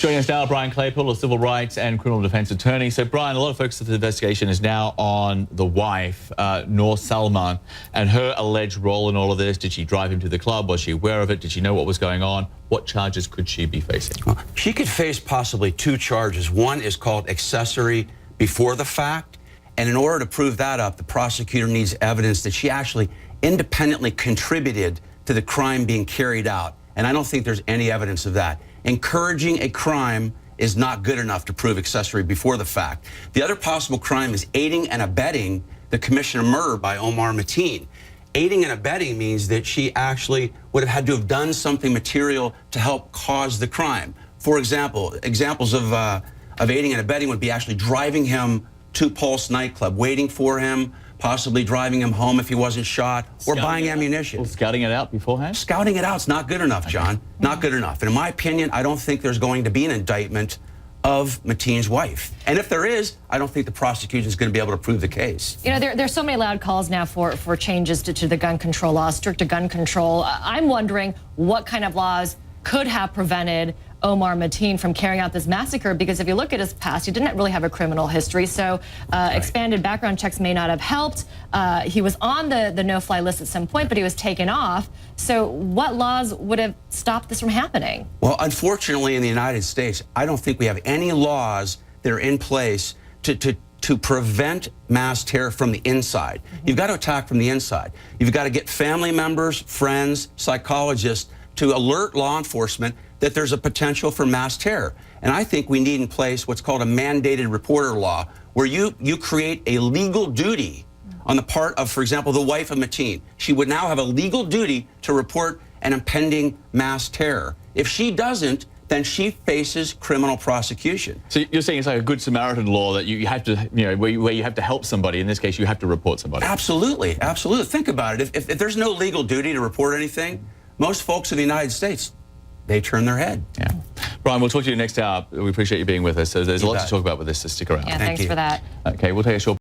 Joining us now, Bryan Claypool, a civil rights and criminal defence attorney. So, Bryan, a lot of focus of the investigation is now on the wife, Noor Salman, and her alleged role in all of this. Did she drive him to the club? Was she aware of it? Did she know what was going on? What charges could she be facing? Well, she could face possibly two charges. One is called accessory before the fact, and in order to prove that up, the prosecutor needs evidence that she actually independently contributed to the crime being carried out. And I don't think there's any evidence of that. Encouraging a crime is not good enough to prove accessory before the fact. The other possible crime is aiding and abetting the commission of murder by Omar Mateen. Aiding and abetting means that she actually would have had to have done something material to help cause the crime. For example, examples of aiding and abetting would be actually driving him to Pulse nightclub, waiting for him, possibly driving him home if he wasn't shot, or buying ammunition. Well, scouting it out beforehand? Scouting it out is not good enough, John. Not good enough. And in my opinion, I don't think there's going to be an indictment of Mateen's wife. And if there is, I don't think the prosecution is going to be able to prove the case. You know, there's so many loud calls now for changes to the gun control law, stricter gun control. I'm wondering what kind of laws could have prevented Omar Mateen from carrying out this massacre, because if you look at his past, he didn't really have a criminal history, so expanded background checks may not have helped. He was on the no-fly list at some point, but he was taken off. So what laws would have stopped this from happening? Well, unfortunately, in the United States, I don't think we have any laws that are in place to prevent mass terror from the inside. You've got to attack from the inside. You've got to get family members, friends, psychologists to alert law enforcement that there's a potential for mass terror. And I think we need in place what's called a mandated reporter law, where you create a legal duty on the part of, for example, the wife of Mateen. She would now have a legal duty to report an impending mass terror. If she doesn't, then she faces criminal prosecution. So you're saying it's like a Good Samaritan law that you have to, you know, where you have to help somebody. In this case, you have to report somebody. Absolutely, absolutely. Think about it. If there's no legal duty to report anything, most folks in the United States, they turn their head. Yeah. Bryan, we'll talk to you next hour. We appreciate you being with us. So there's a lot to talk about with this, so stick around. Yeah, thanks for that. Okay, we'll take a short